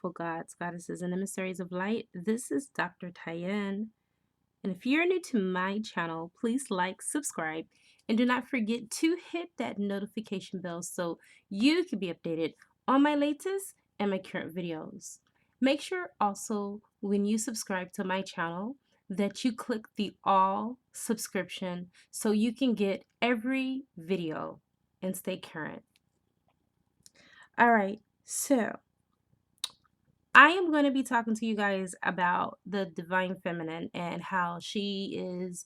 beautiful gods, goddesses, and emissaries of light. This is Dr. Tyann. And if you're new to my channel, please like, subscribe, and do not forget to hit that notification bell so you can be updated on my latest and my current videos. Make sure also when you subscribe to my channel that you click the all subscription so you can get every video and stay current. All right, so I am going to be talking to you guys about the divine feminine and how she is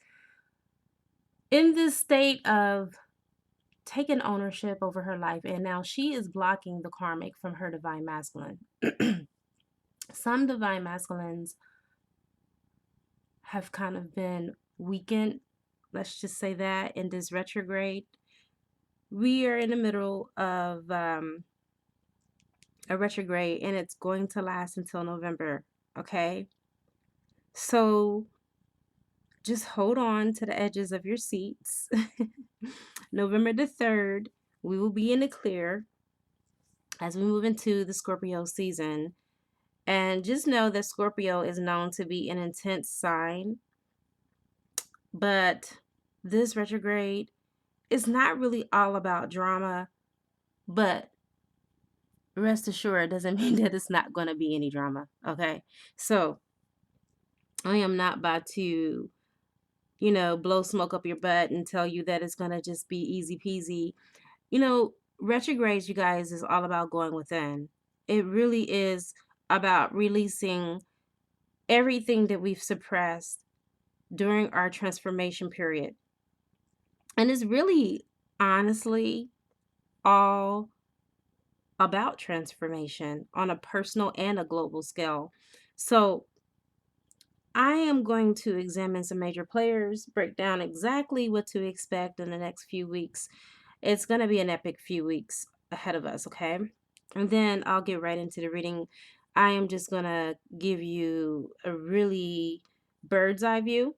in this state of taking ownership over her life, and now she is blocking the karmic from her divine masculine. Some divine masculines have kind of been weakened, let's just say that, in this retrograde. We are in the middle of a retrograde, and it's going to last until November, okay? So just hold on to the edges of your seats. November the 3rd, we will be in the clear as we move into the Scorpio season. And just know that Scorpio is known to be an intense sign, but this retrograde is not really all about drama, but rest assured, it doesn't mean that it's not going to be any drama, okay? So I am not about to, blow smoke up your butt and tell you that it's going to just be easy peasy. Retrogrades, you guys, is all about going within. It really is about releasing everything that we've suppressed during our transformation period. And it's really, honestly, all about transformation on a personal and a global scale. So I am going to examine some major players, break down exactly what to expect in the next few weeks. It's going to be an epic few weeks ahead of us, okay? And then I'll get right into the reading. I am just going to give you a really bird's eye view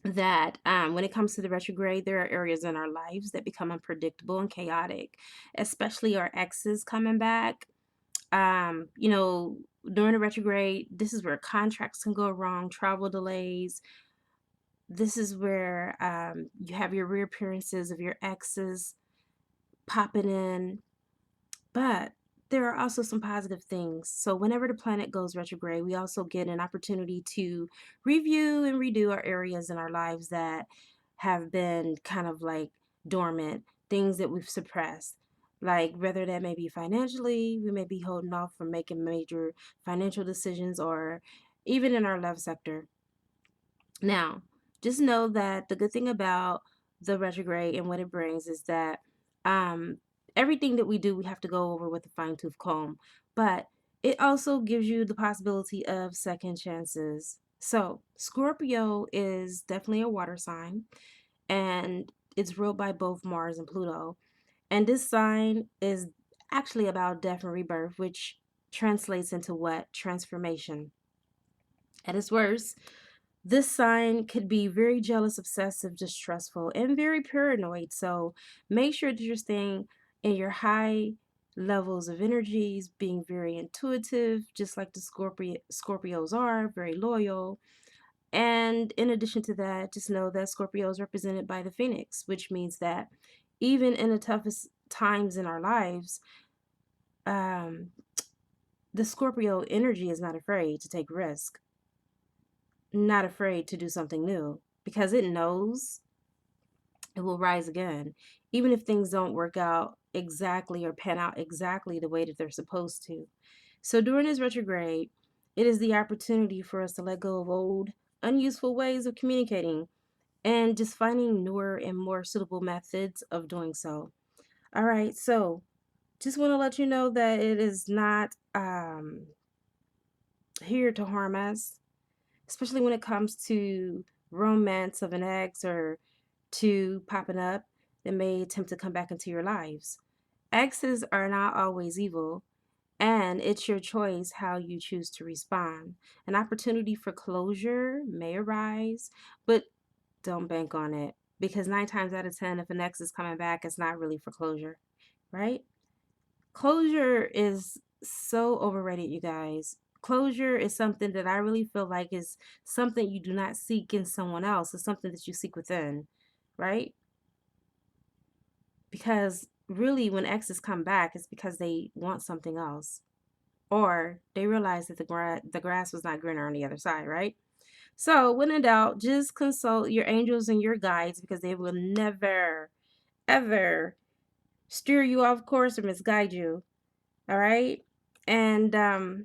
that when it comes to the retrograde, there are areas in our lives that become unpredictable and chaotic, especially our exes coming back. During the retrograde, this is where contracts can go wrong, travel delays. This is where you have your reappearances of your exes popping in. But there are also some positive things. So whenever the planet goes retrograde, we also get an opportunity to review and redo our areas in our lives that have been kind of like dormant, things that we've suppressed. Like whether that may be financially, we may be holding off from making major financial decisions, or even in our love sector. Now, just know that the good thing about the retrograde and what it brings is that everything that we do, we have to go over with a fine-tooth comb. But it also gives you the possibility of second chances. So Scorpio is definitely a water sign, and it's ruled by both Mars and Pluto. And this sign is actually about death and rebirth, which translates into what? Transformation. At its worst, this sign could be very jealous, obsessive, distrustful, and very paranoid. So make sure that you're staying in your high levels of energies, being very intuitive, just like the Scorpios are, very loyal. And in addition to that, just know that Scorpio is represented by the Phoenix, which means that even in the toughest times in our lives, um, the Scorpio energy is not afraid to take risk, not afraid to do something new, because it knows it will rise again, even if things don't work out exactly or pan out exactly the way that they're supposed to. So during this retrograde, it is the opportunity for us to let go of old, unuseful ways of communicating and just finding newer and more suitable methods of doing so. All right, so just want to let you know that it is not here to harm us, especially when it comes to romance of an ex or two popping up that may attempt to come back into your lives. Exes are not always evil, and it's your choice how you choose to respond. An opportunity for closure may arise, but don't bank on it, because 9 times out of 10, if an ex is coming back, it's not really for closure, right? Closure is so overrated, you guys. Closure is something that I really feel like is something you do not seek in someone else. It's something that you seek within, right? Because really, when exes come back, it's because they want something else, or they realize that the grass was not greener on the other side, right? So, when in doubt, just consult your angels and your guides because they will never, ever steer you off course or misguide you. All right. And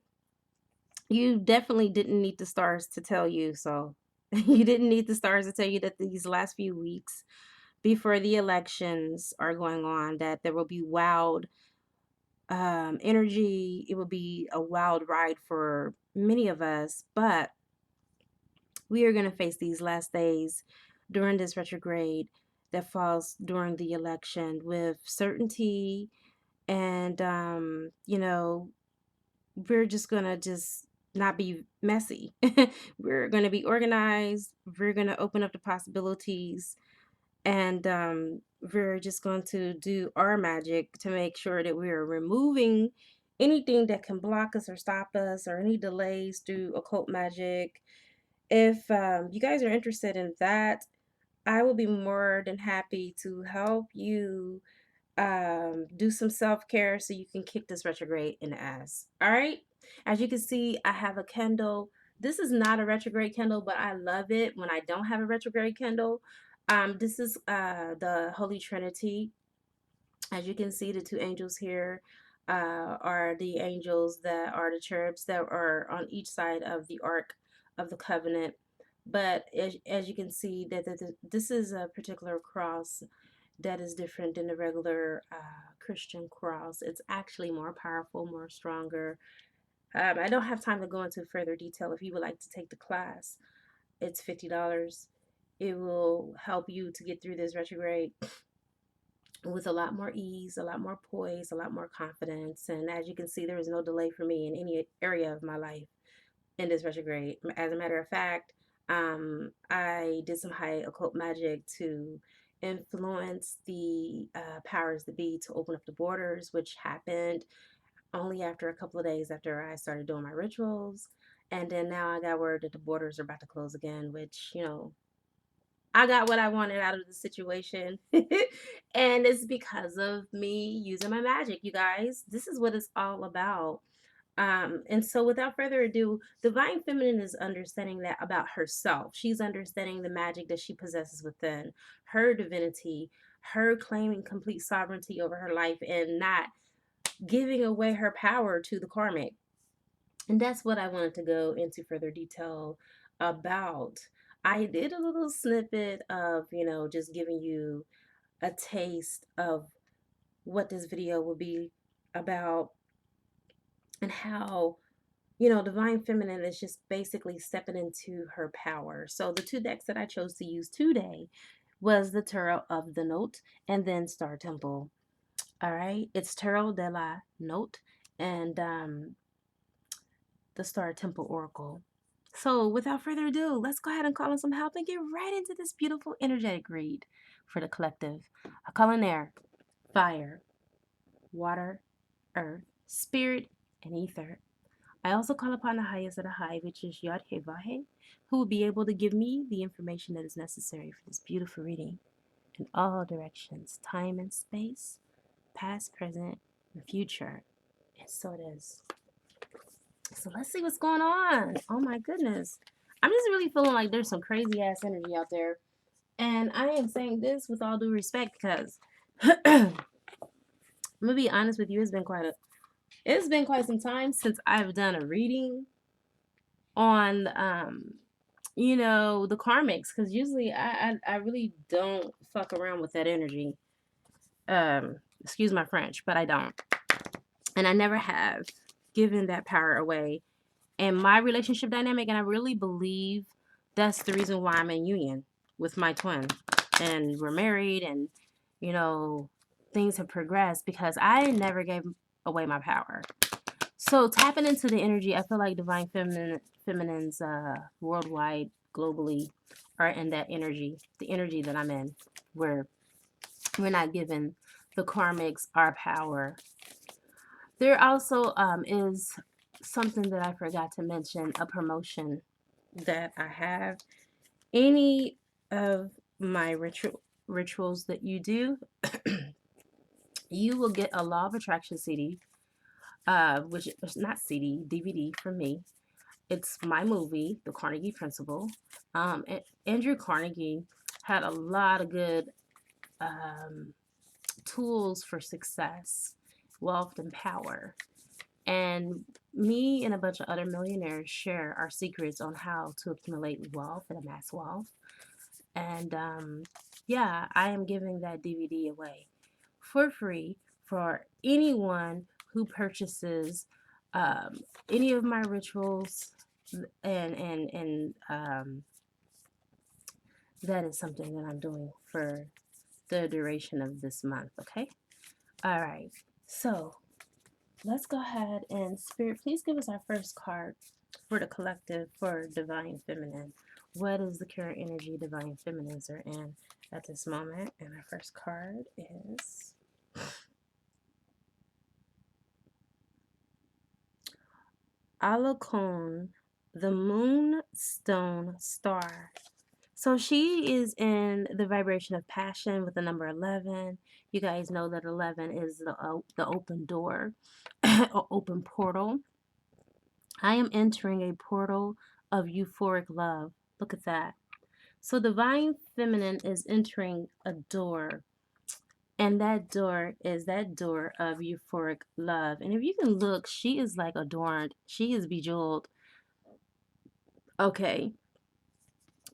you definitely didn't need the stars to tell you. So, you didn't need the stars to tell you that these last few weeks before the elections are going on, that there will be wild energy. It will be a wild ride for many of us, but we are going to face these last days during this retrograde that falls during the election with certainty. And, we're just going to just not be messy. We're going to be organized. We're going to open up the possibilities. And we're just going to do our magic to make sure that we're removing anything that can block us or stop us or any delays through occult magic. If you guys are interested in that, I will be more than happy to help you do some self-care so you can kick this retrograde in the ass. All right. As you can see, I have a candle. This is not a retrograde candle, but I love it when I don't have a retrograde candle. This is the Holy Trinity. As you can see, the two angels here are the angels that are the cherubs that are on each side of the Ark of the Covenant. But as you can see, this is a particular cross that is different than the regular Christian cross. It's actually more powerful, more stronger. I don't have time to go into further detail. If you would like to take the class, it's $50. It will help you to get through this retrograde with a lot more ease, a lot more poise, a lot more confidence. And as you can see, there is no delay for me in any area of my life in this retrograde. As a matter of fact, I did some high occult magic to influence the powers that be to open up the borders, which happened only after a couple of days after I started doing my rituals. And then now I got word that the borders are about to close again, which, I got what I wanted out of the situation. And it's because of me using my magic, you guys. This is what it's all about. And so without further ado, Divine Feminine is understanding that about herself. She's understanding the magic that she possesses within her divinity, her claiming complete sovereignty over her life and not giving away her power to the karmic. And that's what I wanted to go into further detail about. I did a little snippet of, just giving you a taste of what this video will be about and how Divine Feminine is just basically stepping into her power. So the two decks that I chose to use today was the Tarot of the Note and then Star Temple. All right, it's Tarot de la Note and the Star Temple Oracle. So without further ado, let's go ahead and call in some help and get right into this beautiful energetic read for the collective. I call in air, fire, water, earth, spirit, and ether. I also call upon the highest of the high, which is Yod He Vahe, who will be able to give me the information that is necessary for this beautiful reading in all directions, time and space, past, present, and future. And so it is. So let's see what's going on. Oh my goodness. I'm just really feeling like there's some crazy ass energy out there. And I am saying this with all due respect because I'm gonna be honest with you, it's been quite some time since I've done a reading on the karmics, because usually I really don't fuck around with that energy. Excuse my French, but I don't. And I never have given that power away in my relationship dynamic, and I really believe that's the reason why I'm in union with my twin. And we're married and things have progressed because I never gave away my power. So tapping into the energy, I feel like Divine Feminines worldwide, globally, are in that energy, the energy that I'm in, where we're not giving the karmics our power. There also is something that I forgot to mention, a promotion that I have. Any of my rituals that you do, you will get a Law of Attraction CD, which is not CD, DVD from me. It's my movie, The Carnegie Principle. Andrew Carnegie had a lot of good um, tools for success, wealth, and power. And me and a bunch of other millionaires share our secrets on how to accumulate wealth and amass wealth. And yeah, I am giving that DVD away for free for anyone who purchases um, any of my rituals, and that is something that I'm doing for the duration of this month. Okay. All right. So let's go ahead and Spirit, please give us our first card for the collective for Divine Feminine. What is the current energy Divine Feminines are in at this moment? And our first card is Alakon, the Moonstone Star. So she is in the vibration of passion with the number 11. You guys know that 11 is the open door, or open portal. I am entering a portal of euphoric love. Look at that. So Divine Feminine is entering a door, and that door is that door of euphoric love. And if you can look, she is like adorned. She is bejeweled. Okay.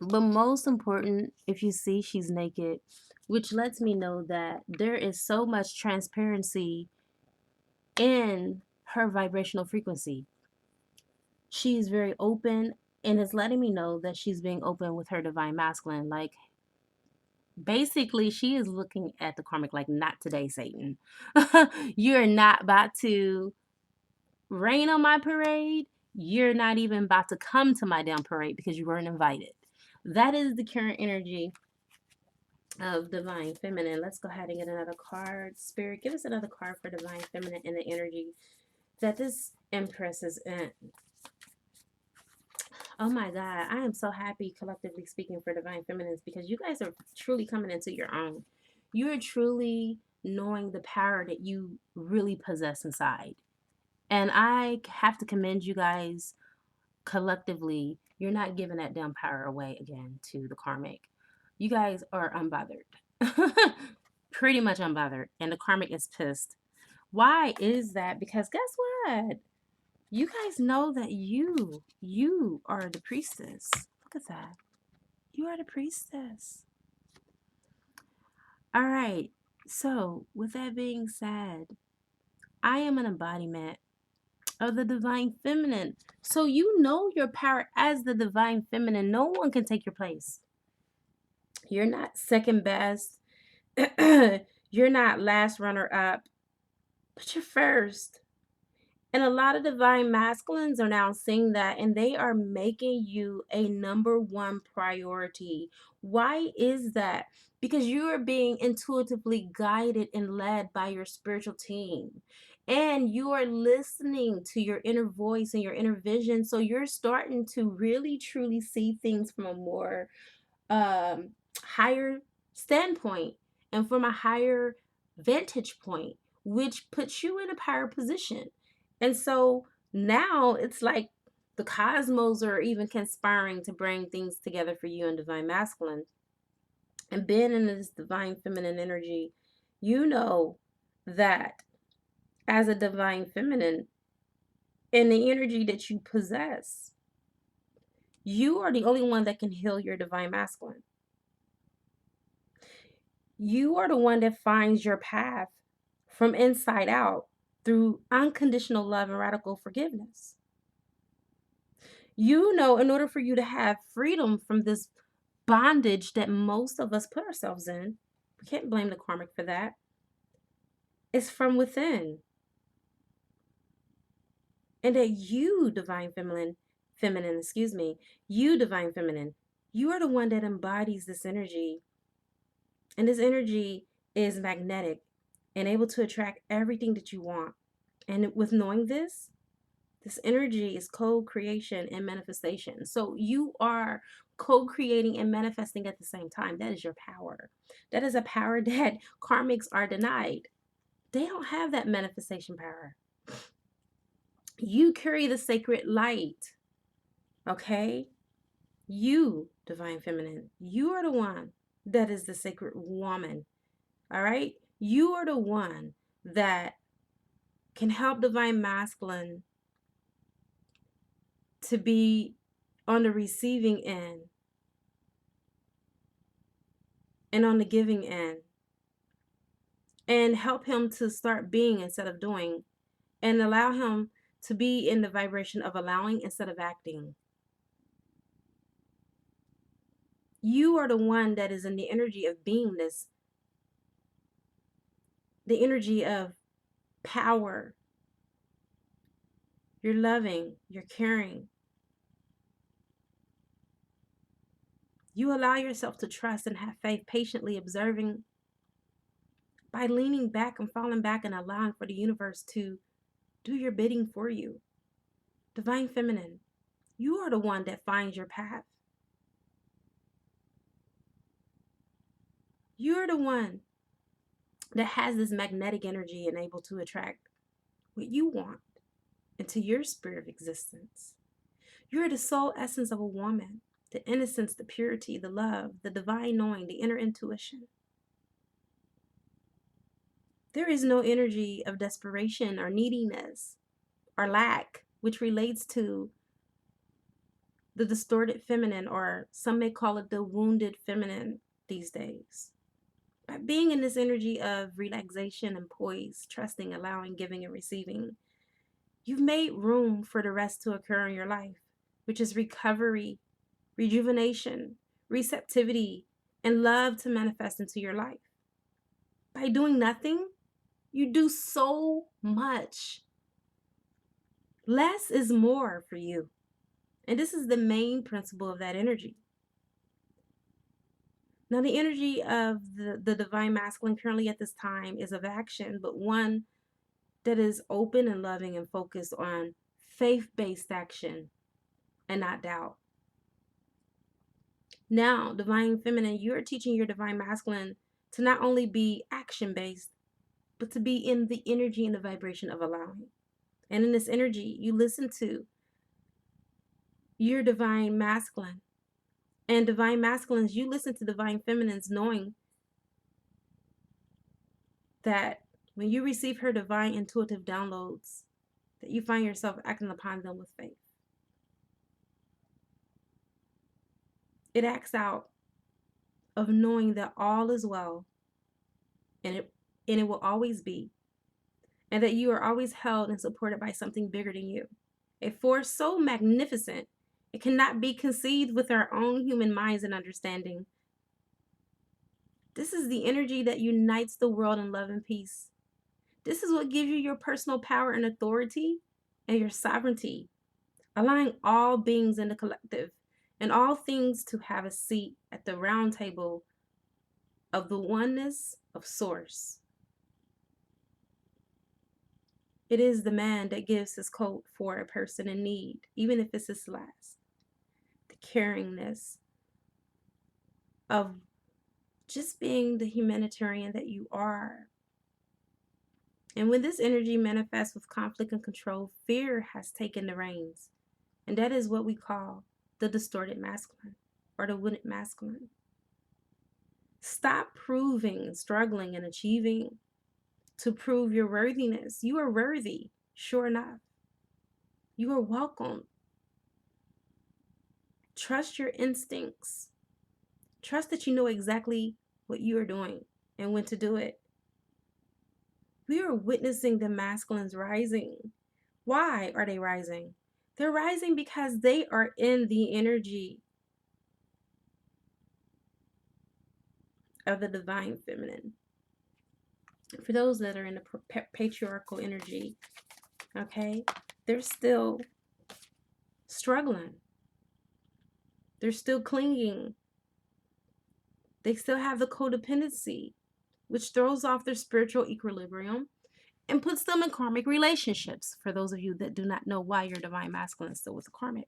But most important, if you see, she's naked, which lets me know that there is so much transparency in her vibrational frequency. She's very open, and it's letting me know that she's being open with her divine masculine. Like, basically, she is looking at the karmic like, not today, Satan. You're not about to rain on my parade. You're not even about to come to my damn parade because you weren't invited. That is the current energy of Divine Feminine. Let's go ahead and get another card. Spirit, give us another card for Divine Feminine and the energy that this Empress is in. Oh my God, I am so happy, collectively speaking, for Divine Feminines, because you guys are truly coming into your own. You are truly knowing the power that you really possess inside. And I have to commend you guys collectively. You're not giving that damn power away again to the karmic. You guys are unbothered. Pretty much unbothered. And the karmic is pissed. Why is that? Because guess what? You guys know that you are the priestess. Look at that. You are the priestess. All right. So, with that being said, I am an embodiment of the divine feminine. So, you know your power as the divine feminine. No one can take your place. You're not second best. You're not last runner up, but you're first. And a lot of divine masculines are now seeing that, and they are making you a number one priority. Why is that? Because you are being intuitively guided and led by your spiritual team. And you are listening to your inner voice and your inner vision. So you're starting to really, truly see things from a more um, higher standpoint and from a higher vantage point, which puts you in a power position. And so now it's like the cosmos are even conspiring to bring things together for you in divine masculine. And being in this divine feminine energy, you know that as a divine feminine, in the energy that you possess, you are the only one that can heal your divine masculine. You are the one that finds your path from inside out through unconditional love and radical forgiveness. You know, in order for you to have freedom from this bondage that most of us put ourselves in, we can't blame the karmic for that. It's from within. And that you, divine feminine, you, divine feminine, you are the one that embodies this energy. And this energy is magnetic and able to attract everything that you want. And with knowing this energy is co-creation and manifestation. So you are co-creating and manifesting at the same time. That is your power. That is a power that karmics are denied. They don't have that manifestation power. You carry the sacred light. Okay? You, divine feminine, you are the one that is the sacred woman. All right? You are the one that can help divine masculine to be on the receiving end and on the giving end, and help him to start being instead of doing, and allow him to be in the vibration of allowing instead of acting. You are the one that is in the energy of beingness, the energy of power. You're loving, you're caring. You allow yourself to trust and have faith, patiently observing by leaning back and falling back and allowing for the universe to do your bidding for you. Divine feminine, you are the one that finds your path. You're the one that has this magnetic energy and able to attract what you want into your sphere of existence. You're the soul essence of a woman, the innocence, the purity, the love, the divine knowing, the inner intuition. There is no energy of desperation or neediness or lack, which relates to the distorted feminine, or some may call it the wounded feminine these days. By being in this energy of relaxation and poise, trusting, allowing, giving, and receiving, you've made room for the rest to occur in your life, which is recovery, rejuvenation, receptivity, and love to manifest into your life. By doing nothing, you do so much. Less is more for you. And this is the main principle of that energy. Now, the energy of the divine masculine currently at this time is of action, but one that is open and loving and focused on faith-based action and not doubt. Now, divine feminine, you're teaching your divine masculine to not only be action-based, but to be in the energy and the vibration of allowing. And in this energy, you listen to your divine masculine. And divine masculines, you listen to divine feminines, knowing that when you receive her divine intuitive downloads, that you find yourself acting upon them with faith. It acts out of knowing that all is well, and it will always be, and that you are always held and supported by something bigger than you. A force so magnificent, it cannot be conceived with our own human minds and understanding. This is the energy that unites the world in love and peace. This is what gives you your personal power and authority and your sovereignty, allowing all beings in the collective and all things to have a seat at the round table of the oneness of Source. It is the man that gives his coat for a person in need, even if it's his last. The caringness of just being the humanitarian that you are. And when this energy manifests with conflict and control, fear has taken the reins. And that is what we call the distorted masculine or the wounded masculine. Stop proving, struggling, and achieving to prove your worthiness. You are worthy, sure enough. You are welcome. Trust your instincts. Trust that you know exactly what you are doing and when to do it. We are witnessing the masculines rising. Why are they rising? They're rising because they are in the energy of the divine feminine. For those that are in the patriarchal energy, okay, they're still struggling. They're still clinging. They still have the codependency, which throws off their spiritual equilibrium and puts them in karmic relationships. For those of you that do not know why your divine masculine is still with the karmic.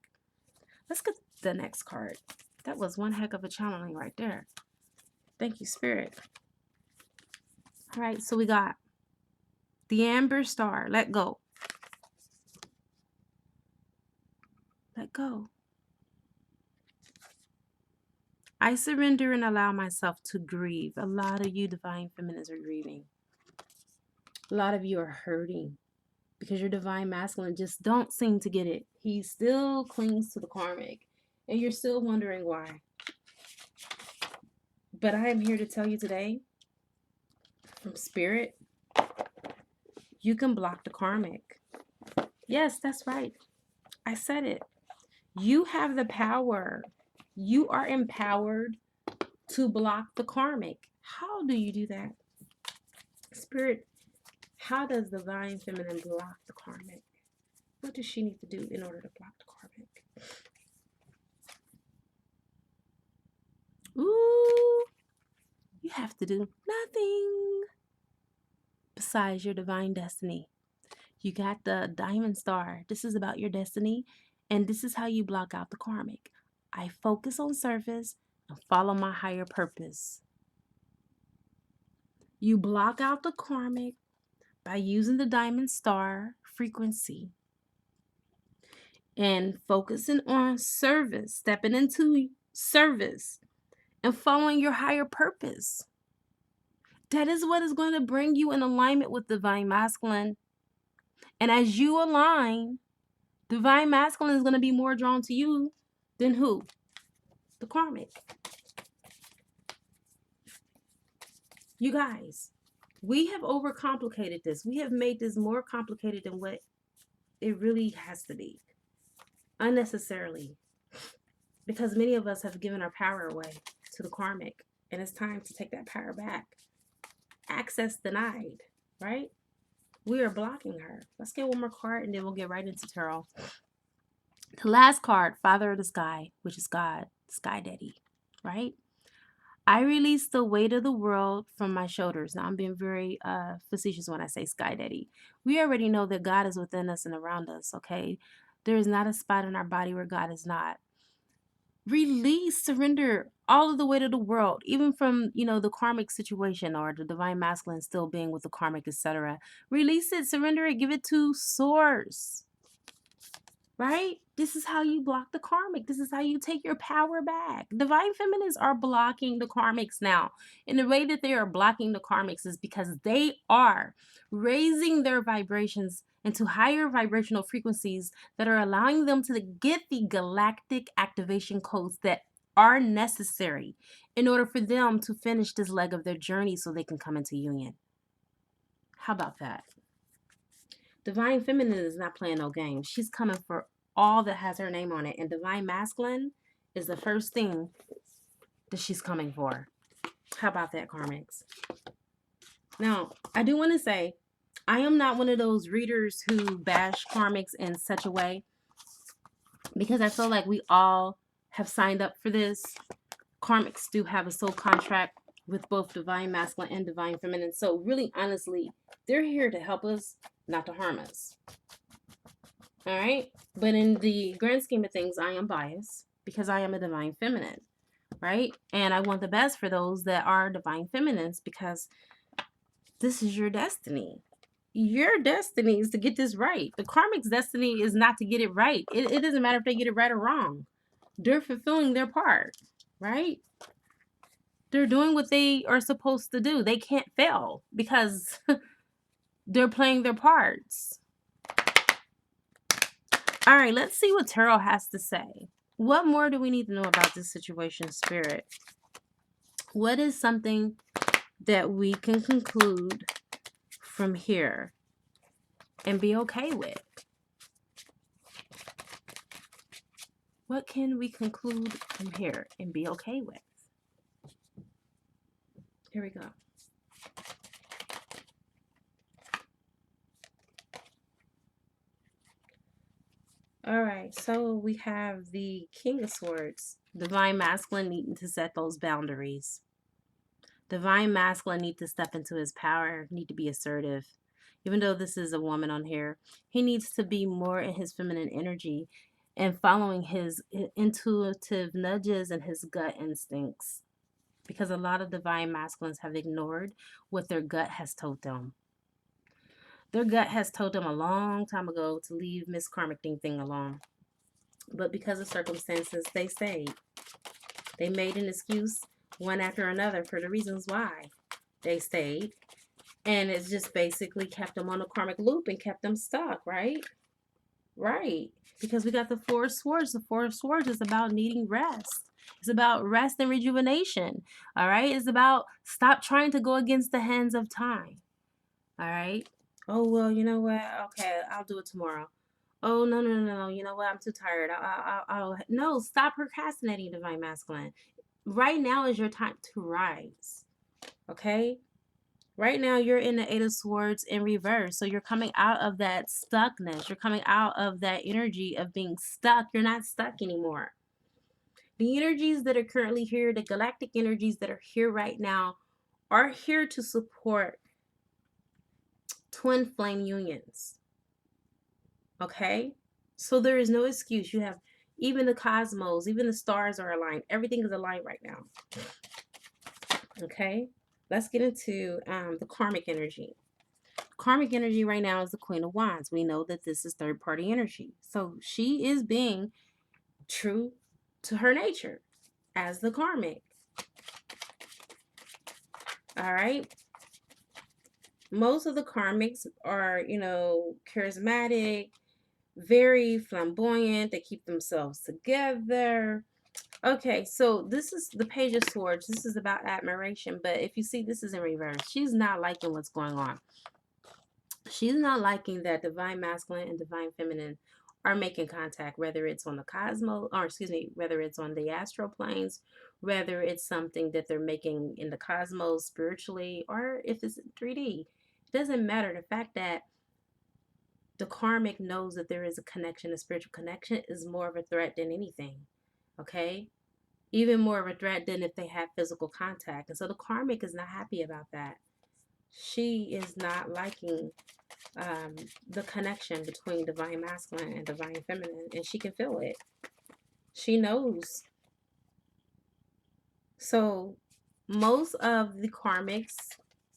Let's get the next card. That was one heck of a channeling right there. Thank you, Spirit. All right, so we got the Amber Star. Let go. Let go. I surrender and allow myself to grieve. A lot of you divine feminines are grieving. A lot of you are hurting because your divine masculine just don't seem to get it. He still clings to the karmic and you're still wondering why. But I am here to tell you today from Spirit, you can block the karmic. Yes, that's right. I said it. You have the power. You are empowered to block the karmic. How do you do that? Spirit, how does divine feminine block the karmic? What does she need to do in order to block the karmic? Ooh, you have to do nothing besides your divine destiny. You got the diamond star. This is about your destiny, and this is how you block out the karmic. I focus on service and follow my higher purpose. You block out the karmic by using the diamond star frequency and focusing on service, stepping into service and following your higher purpose. That is what is going to bring you in alignment with divine masculine. And as you align, divine masculine is going to be more drawn to you than who? The karmic. You guys, we have overcomplicated this. We have made this more complicated than what it really has to be. Unnecessarily. Because many of us have given our power away to the karmic. And it's time to take that power back. Access denied, right? We are blocking her. Let's get one more card and then we'll get right into tarot. The last card, Father of the Sky, which is God, Sky Daddy, right? I release the weight of the world from my shoulders. Now, I'm being very facetious when I say Sky Daddy. We already know that God is within us and around us, okay? There is not a spot in our body where God is not. Release, surrender all of the weight of the world, even from, the karmic situation or the divine masculine still being with the karmic, etc. Release it, surrender it, give it to Source. Right? This is how you block the karmic. This is how you take your power back. Divine feminines are blocking the karmics now. And the way that they are blocking the karmics is because they are raising their vibrations into higher vibrational frequencies that are allowing them to get the galactic activation codes that are necessary in order for them to finish this leg of their journey so they can come into union. How about that? Divine feminine is not playing no games. She's coming for all that has her name on it. And divine masculine is the first thing that she's coming for. How about that, karmics? Now, I do want to say, I am not one of those readers who bash karmics in such a way, because I feel like we all have signed up for this. Karmics do have a soul contract with both divine masculine and divine feminine. So really, honestly, they're here to help us, not to harm us. All right? But in the grand scheme of things, I am biased because I am a divine feminine, right? And I want the best for those that are divine feminines because this is your destiny. Your destiny is to get this right. The karmic's destiny is not to get it right. It doesn't matter if they get it right or wrong. They're fulfilling their part, right? They're doing what they are supposed to do. They can't fail because they're playing their parts. All right, let's see what tarot has to say. What more do we need to know about this situation, Spirit? What is something that we can conclude from here and be okay with? What can we conclude from here and be okay with? Here we go. All right, so we have the King of Swords. Divine masculine needing to set those boundaries. Divine masculine need to step into his power, need to be assertive. even though this is a woman on here, he needs to be more in his feminine energy and following his intuitive nudges and his gut instincts. Because a lot of divine masculines have ignored what their gut has told them. Their gut has told them a long time ago to leave Miss Karmic thing alone. But because of circumstances, they stayed. They made an excuse one after another for the reasons why they stayed. And it's just basically kept them on a karmic loop and kept them stuck, right? Right. Because we got the Four of Swords. The Four of Swords is about needing rest. It's about rest and rejuvenation. All right. It's about stop trying to go against the hands of time. All right. Oh, well, you know what? Okay, I'll do it tomorrow. Oh, no. You know what? I'm too tired. No, stop procrastinating, divine masculine. Right now is your time to rise. Okay? Right now, you're in the Eight of Swords in reverse. So you're coming out of that stuckness. You're coming out of that energy of being stuck. You're not stuck anymore. The energies that are currently here, the galactic energies that are here right now, are here to support twin flame unions. Okay? So there is no excuse. You have even the cosmos, even the stars are aligned. Everything is aligned right now. Okay? Let's get into the karmic energy. Karmic energy right now is the Queen of Wands. We know that this is third party energy. So she is being true to her nature as the karmic. All right? Most of the karmics are, charismatic, very flamboyant. They keep themselves together. Okay, so this is the Page of Swords. This is about admiration. But if you see, this is in reverse. She's not liking what's going on. She's not liking that divine masculine and divine feminine are making contact, whether it's on the cosmos, or whether it's on the astral planes, whether it's something that they're making in the cosmos spiritually, or if it's 3D. It doesn't matter. The fact that the karmic knows that there is a connection, a spiritual connection, is more of a threat than anything. Okay? Even more of a threat than if they have physical contact. And so the karmic is not happy about that. She is not liking the connection between divine masculine and divine feminine, and she can feel it. She knows. So most of the karmics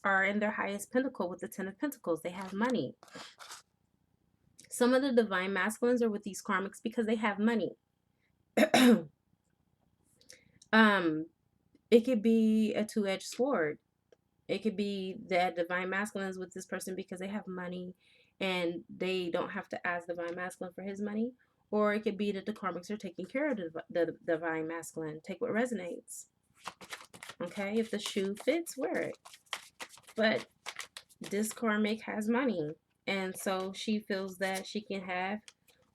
are in their highest pinnacle with the Ten of Pentacles. They have money. Some of the divine masculines are with these karmics because they have money. It could be a two-edged sword. It could be that divine masculine is with this person because they have money and they don't have to ask divine masculine for his money. Or it could be that the karmics are taking care of the divine masculine. Take what resonates. Okay? If the shoe fits, wear it. But this karmic has money. And so she feels that she can have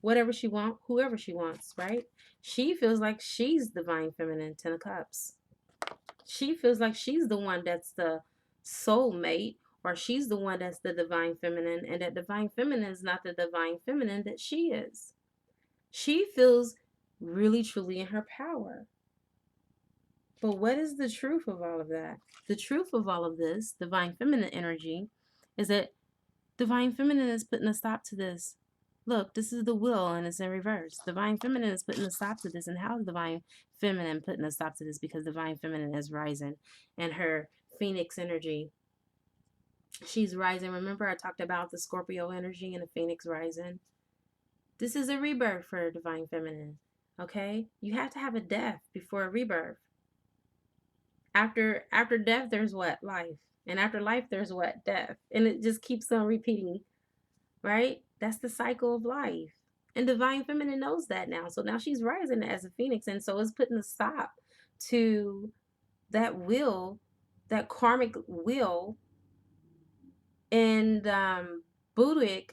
whatever she wants, whoever she wants, right? She feels like she's divine feminine, Ten of Cups. She feels like she's the one that's the soulmate, or she's the one that's the divine feminine, and that divine feminine is not the divine feminine that she is. She feels really truly in her power. But what is the truth of all of that? The truth of all of this, divine feminine energy, is that divine feminine is putting a stop to this. Look, this is the will and it's in reverse. Divine feminine is putting a stop to this. And how is divine feminine putting a stop to this? Because divine feminine is rising and her phoenix energy. She's rising. Remember I talked about the Scorpio energy and the phoenix rising? This is a rebirth for divine feminine. Okay? You have to have a death before a rebirth. After death, there's what? Life. And after life, there's what? Death. And it just keeps on repeating. Right? That's the cycle of life. And divine feminine knows that now. So now she's rising as a phoenix. And so it's putting a stop to that will, that karmic will. And Buddhic,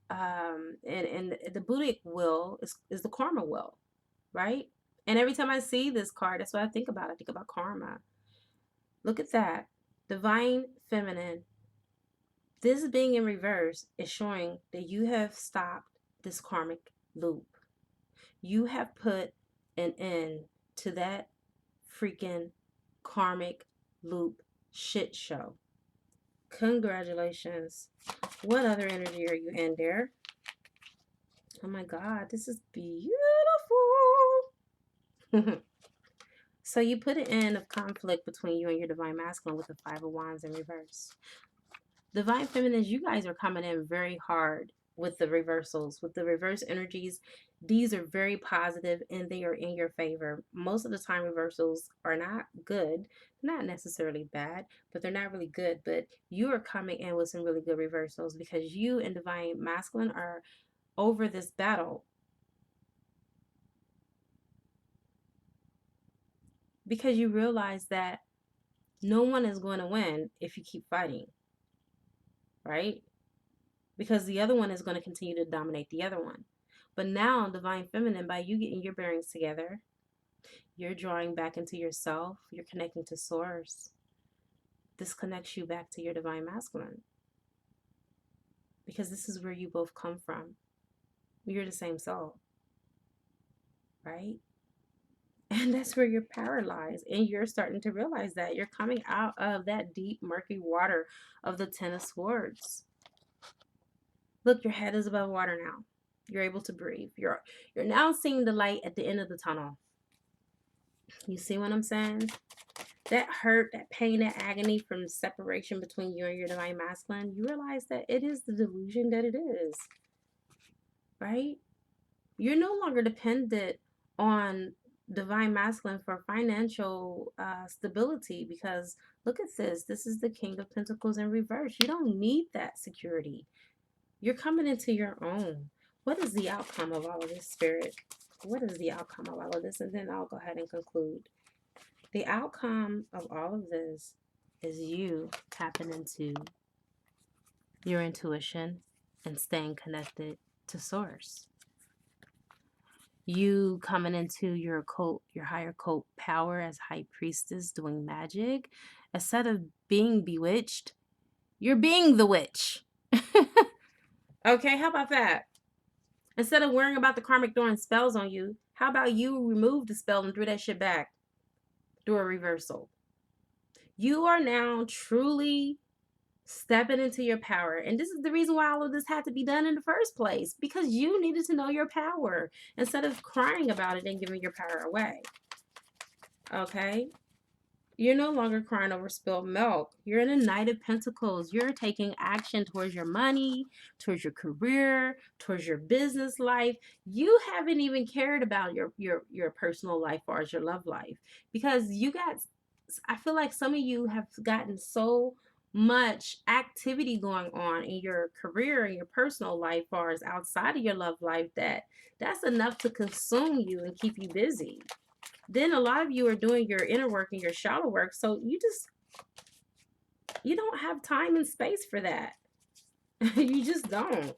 and the Buddhic will is the karma will. Right? And every time I see this card, that's what I think about. I think about karma. Look at that. Divine feminine. This being in reverse is showing that you have stopped this karmic loop. You have put an end to that freaking karmic loop shit show. Congratulations. What other energy are you in there? Oh my God, this is beautiful. So you put an end of conflict between you and your divine masculine with the Five of Wands in reverse. Divine feminines, you guys are coming in very hard with the reversals, with the reverse energies. These are very positive and they are in your favor. Most of the time, reversals are not good, not necessarily bad, but they're not really good. But you are coming in with some really good reversals because you and divine masculine are over this battle. Because you realize that no one is going to win if you keep fighting, right? Because the other one is going to continue to dominate the other one. But now, divine feminine, by you getting your bearings together, you're drawing back into yourself, you're connecting to source. This connects you back to your divine masculine. Because this is where you both come from. You're the same soul, right? And that's where your power lies. And you're starting to realize that you're coming out of that deep, murky water of the Ten of Swords. Look, your head is above water now. You're able to breathe. You're now seeing the light at the end of the tunnel. You see what I'm saying? That hurt, that pain, that agony from separation between you and your divine masculine, you realize that it is the delusion that it is, right? You're no longer dependent on divine masculine for financial stability because look at this. This is the King of Pentacles in reverse. You don't need that security. You're coming into your own. What is the outcome of all of this, Spirit? What is the outcome of all of this? And then I'll go ahead and conclude. The outcome of all of this is you tapping into your intuition and staying connected to source. You coming into your occult, your higher occult power as high priestess doing magic. Instead of being bewitched, you're being the witch. Okay, how about that? Instead of worrying about the karmic throwing spells on you, how about you remove the spell and throw that shit back? Do a reversal. You are now truly stepping into your power. And this is the reason why all of this had to be done in the first place. Because you needed to know your power instead of crying about it and giving your power away. Okay? You're no longer crying over spilled milk. You're in a Knight of Pentacles. You're taking action towards your money, towards your career, towards your business life. You haven't even cared about your personal life or your love life. Because you got, I feel like some of you have gotten so much activity going on in your career and your personal life or as outside of your love life that's enough to consume you and keep you busy. Then a lot of you are doing your inner work and your shadow work. So you don't have time and space for that. You just don't.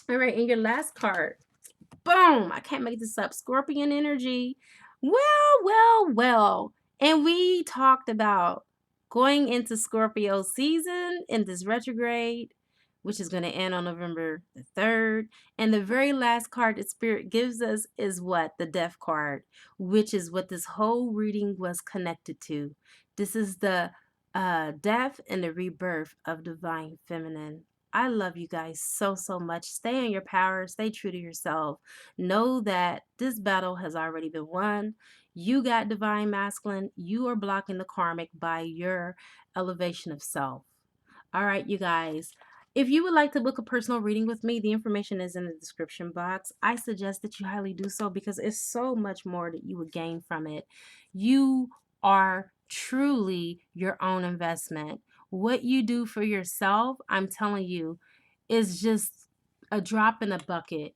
All right. And your last card. Boom. I can't make this up. Scorpion energy. Well. And we talked about going into Scorpio season in this retrograde, which is going to end on November the 3rd. And the very last card that Spirit gives us is what? The Death card, which is what this whole reading was connected to. This is the death and the rebirth of divine feminine. I love you guys so much. Stay in your power. Stay true to yourself. Know that this battle has already been won. You got divine masculine. You are blocking the karmic by your elevation of self. All right, you guys. If you would like to book a personal reading with me, the information is in the description box. I suggest that you highly do so because it's so much more that you would gain from it. You are truly your own investment. What you do for yourself, I'm telling you, is just a drop in a bucket.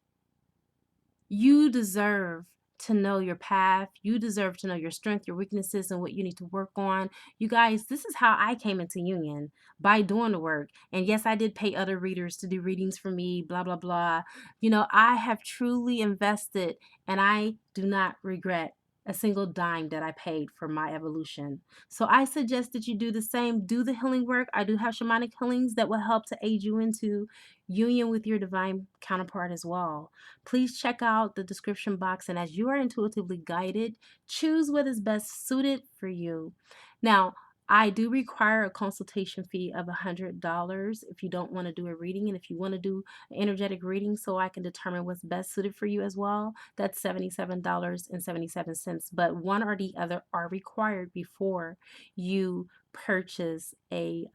You deserve to know your path. You deserve to know your strength, your weaknesses, and what you need to work on. You guys, this is how I came into union, by doing the work. And yes, I did pay other readers to do readings for me, blah, blah, blah. You know, I have truly invested and I do not regret a single dime that I paid for my evolution. So I suggest that you do the same. Do the healing work. I do have shamanic healings that will help to aid you into union with your divine counterpart as well. Please check out the description box, and as you are intuitively guided, choose what is best suited for you. Now, I do require a consultation fee of $100 if you don't want to do a reading. And if you want to do an energetic reading so I can determine what's best suited for you as well, that's $77.77. But one or the other are required before you purchase a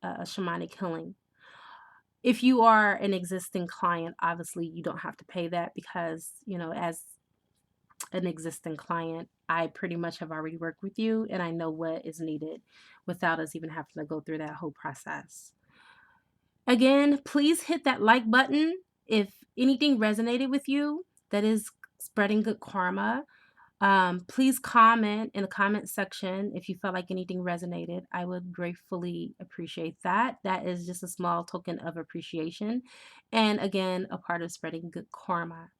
shamanic healing. If you are an existing client, obviously you don't have to pay that because, as an existing client, I pretty much have already worked with you and I know what is needed without us even having to go through that whole process. Again, please hit that like button if anything resonated with you that is spreading good karma. Please comment in the comment section if you felt like anything resonated. I would gratefully appreciate that. That is just a small token of appreciation. And again, a part of spreading good karma.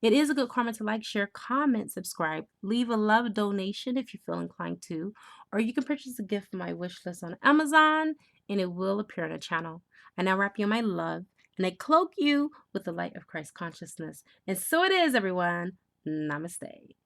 It is a good karma to like, share, comment, subscribe, leave a love donation if you feel inclined to, or you can purchase a gift from my wish list on Amazon and it will appear on the channel. I now wrap you in my love and I cloak you with the light of Christ consciousness. And so it is, everyone. Namaste.